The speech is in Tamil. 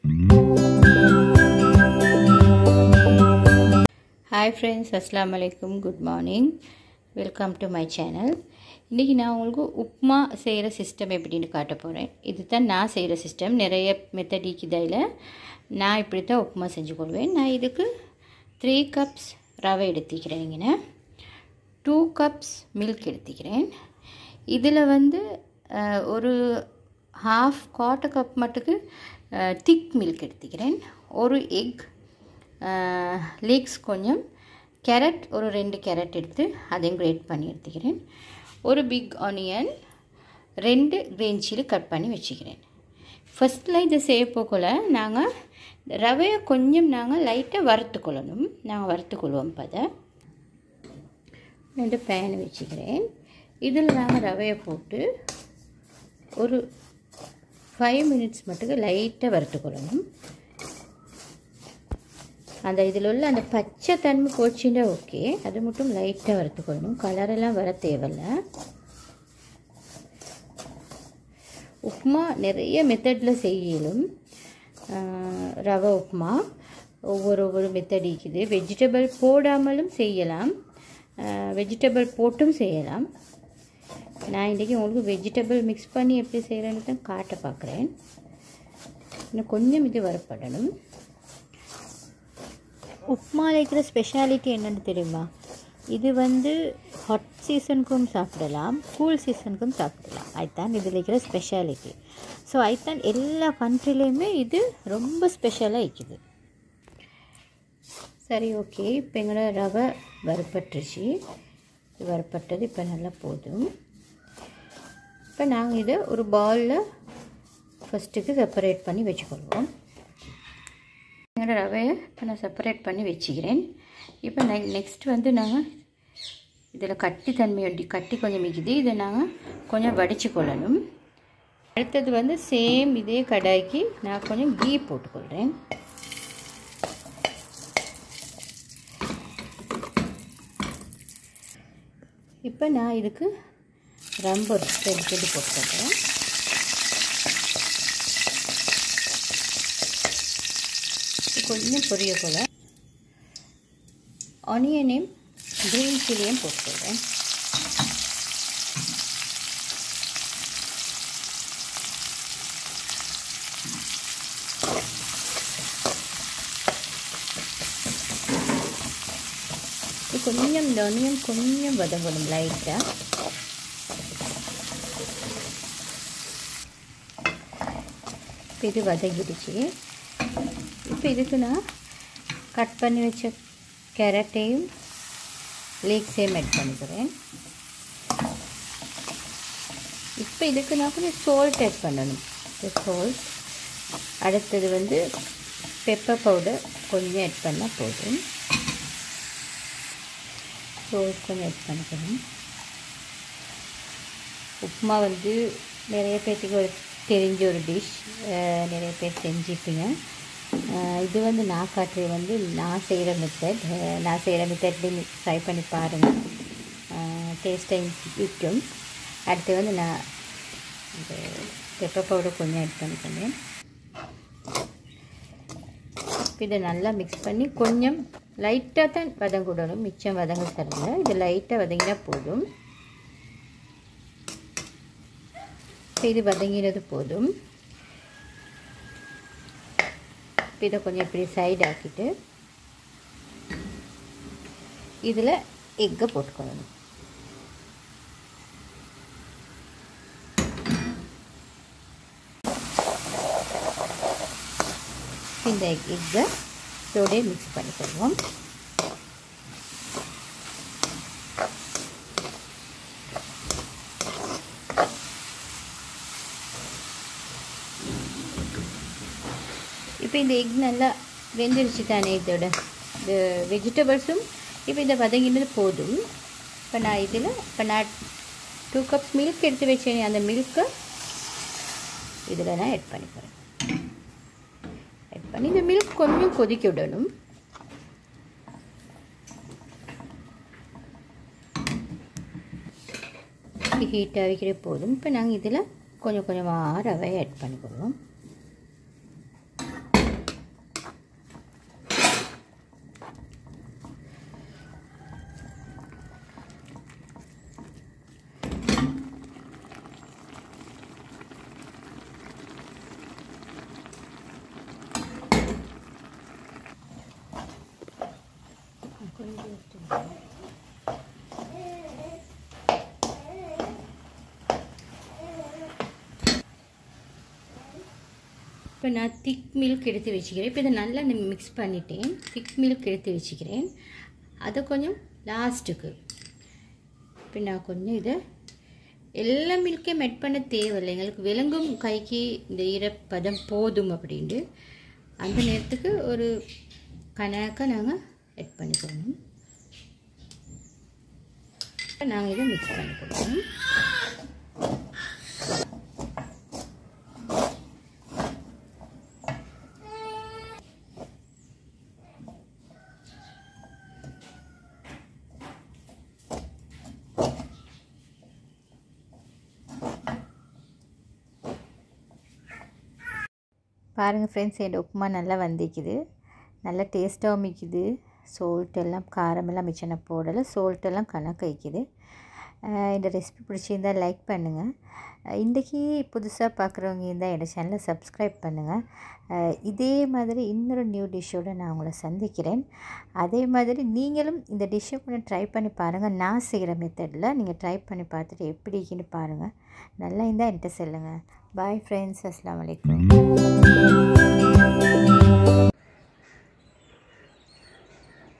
Hi friends, Assalamu alaikum, good morning, welcome to my channel. இன்றைக்கி நான் உங்களுக்கு உப்மா செய்கிற சிஸ்டம் எப்படின்னு காட்ட போகிறேன். இது தான் நான் செய்கிற சிஸ்டம். நிறைய மெத்தட் இதில் நான் இப்படி தான் உப்மா செஞ்சு கொள்வேன். நான் இதுக்கு 3 cups ரவை எடுத்துக்கிறேன். இங்கே 2 cups மில்க் எடுத்துக்கிறேன். இதில் வந்து ஒரு ½ கப் மட்டுக்கு திக் மில்க் எடுத்துக்கிறேன். ஒரு எக், லீக்ஸ் கொஞ்சம், கேரட் ஒரு 2 கேரட் எடுத்து அதையும் கிரேட் பண்ணி எடுத்துக்கிறேன். ஒரு big onion, 2 green chilli cut பண்ணி வச்சுக்கிறேன். ஃபஸ்ட்டில் இதை செய்ய போகல நாங்கள் ரவையை கொஞ்சம் லைட்டாக வறுத்துக்கொள்ளணும். நாங்கள் வறுத்துக்கொள்வோம். அதை 2 பேன் வச்சுக்கிறேன். இதில் நாங்கள் ரவையை போட்டு ஒரு 5 மினிட்ஸ் மட்டுக்கு லைட்டாக வறுத்துக்கொள்ளணும். அந்த இதில் உள்ள அந்த பச்சை தன்மை போச்சுன்னா ஓகே, அது மட்டும் லைட்டாக வறுத்துக்கொள்ளணும். கலரெல்லாம் வர தேவையில்லை. உப்புமா நிறைய மெத்தடில் செய்யலும். ரவை உப்புமா ஒவ்வொரு மெத்தட் இருக்குது. வெஜிடபிள் போடாமலும் செய்யலாம், வெஜிடபிள் போட்டும் செய்யலாம். நான் இன்றைக்கி உங்களுக்கு வெஜிடபிள் மிக்ஸ் பண்ணி எப்படி செய்கிறேன்னு தான் காட்ட பார்க்குறேன். இன்னும் கொஞ்சம் இது வரப்படணும். உப்மாவில் இருக்கிற ஸ்பெஷாலிட்டி என்னென்னு தெரியுமா? இது வந்து ஹாட் சீசனுக்கும் சாப்பிடலாம், கூல் சீசனுக்கும் சாப்பிடலாம். அதுதான் இதில் இருக்கிற ஸ்பெஷாலிட்டி. ஸோ அதுதான் எல்லா கண்ட்ரிலையுமே இது ரொம்ப ஸ்பெஷலாக இருக்குது. சரி, ஓகே. இப்போ எங்களோட ரவை வறுப்பட்டுருச்சு. இது வறுப்பட்டது இப்போ நல்லா போதும். இப்போ நாங்கள் இதை ஒரு பவுலில் ஃபஸ்ட்டுக்கு செப்பரேட் பண்ணி வச்சுக்கொள்வோம். எங்களோட ரவையை இப்போ நான் செப்பரேட் பண்ணி வச்சுக்கிறேன். இப்போ நெக்ஸ்ட் வந்து நாங்கள் இதில் கட்டி கொஞ்சம் மிகுதி, இதை நாங்கள் கொஞ்சம் வடித்து கொள்ளணும். அடுத்தது வந்து சேம் இதே கடாய்க்கு நான் கொஞ்சம் கீ போட்டுக்கொள்கிறேன். இப்போ நான் இதுக்கு ரொம்ப ஒரு ரெண்டு போட்டுக்கிறேன். கொஞ்சம் பொரிய போல் ஆனியனையும் க்ரீன் சில்லியும் போட்டுக்கிறேன். கொஞ்சம் இந்த ஆனியன் கொஞ்சம் வதங்கணும் லைட்டாக. இப்போ இது வதங்கிடுச்சு. இப்போ இதுக்கு நான் கட் பண்ணி வச்ச கேரட்டையும் லீக்ஸையும் ஆட் பண்ணிக்கிறேன். இப்போ இதுக்கு நான் கொஞ்சம் சால்ட் ஆட் பண்ணணும். சால்ட், அடுத்தது வந்து பெப்பர் பவுடர் கொஞ்சம் ஆட் பண்ணால் போதும். சால்ட் கொஞ்சம் ஆட் பண்ணிக்கணும். உப்புமா வந்து நிறைய பேர்த்துக்கு தெரிஞ்ச ஒரு டிஷ், நிறைய பேர் செஞ்சுப்பீங்க. இது வந்து நான் காட்டுறது வந்து நான் செய்கிற மெத்தட். நான் செய்கிற மெத்தட்லேயும் ட்ரை பண்ணி பாருங்கள், டேஸ்ட்டாக இருக்கும். அடுத்து வந்து நான் இந்த பெப்பர் பவுடர் கொஞ்சம் ஆட் பண்ணிக்கிறேன். இதை நல்லா மிக்ஸ் பண்ணி கொஞ்சம் லைட்டாக தான் வதங்கிடணும், மிச்சம் வதங்க தரல. இது லைட்டாக வதங்கினா போதும். இது வதங்கினது போதும். இதை கொஞ்சம் இப்படி சைடு ஆக்கிட்டு இதில் எக்கை போட்டுக்கணும். இந்த எக்கை இதோடய மிக்ஸ் பண்ணிக்கொள்வோம். இப்போ இந்த எக் நல்லா வெந்துருச்சு தானே, இதோட இந்த வெஜிடபிள்ஸும் இப்போ இதை வதங்கினது போதும். இப்போ நான் இதில் 2 cups மில்க் எடுத்து வச்சேன். அந்த மில்க்கை இதில் நான் ஆட் பண்ணிக்கிறேன். ஆட் பண்ணி இந்த மில்க் கொஞ்சம் கொதிக்க விடணும். ஹீட்டாக வைக்கிற போதும். இப்போ நாங்கள் இதில் கொஞ்சம் கொஞ்சமாக ரவையை ஆட் பண்ணிக்கொள்வோம். கொஞ்சம் இப்போ நான் திக் மில்க் எடுத்து வச்சுக்கிறேன். இப்போ இதை நல்லா மிக்ஸ் பண்ணிட்டேன். திக் மில்க் எடுத்து வச்சுக்கிறேன். அதை கொஞ்சம் லாஸ்ட்டுக்கு இப்போ நான் கொஞ்சம் இதை எல்லா மில்க்கையும் மெட் பண்ண தேவையில்லை. எங்களுக்கு விளங்கும் கைக்கு இந்த ஈரப்பதம் போதும் அப்படின்ட்டு அந்த நேரத்துக்கு ஒரு கணக்காக நாங்கள் எட் பண்ணிக்கணும். நாங்கள் இதை மிக்ஸ் பண்ணிக்கணும். பாருங்கள் ஃப்ரெண்ட்ஸ், என் உப்புமா நல்லா வந்திக்குது. நல்லா டேஸ்ட்டாகவும் மிக்குது. சோல்ட்டெல்லாம் காரமெல்லாம் மிச்சனை போடலை. சோல்ட்டெல்லாம் கணக்கு வைக்குது. இந்த ரெசிபி பிடிச்சிருந்தால் லைக் பண்ணுங்கள். இன்றைக்கி புதுசாக பார்க்குறவங்க இருந்தால் என்னோடய சேனலை சப்ஸ்கிரைப் பண்ணுங்கள். இதே மாதிரி இன்னொரு நியூ டிஷ்ஷோடு நான் உங்களை சந்திக்கிறேன். அதே மாதிரி நீங்களும் இந்த டிஷ்ஷை கொஞ்சம் ட்ரை பண்ணி பாருங்கள். நான் செய்கிற மெத்தடில் நீங்கள் ட்ரை பண்ணி பார்த்துட்டு எப்படி இருக்குன்னு பாருங்கள். நல்லா இருந்தால் என்கிட்ட சொல்லுங்கள். பாய் ஃப்ரெண்ட்ஸ், அஸ்ஸலாமு அலைக்கும்.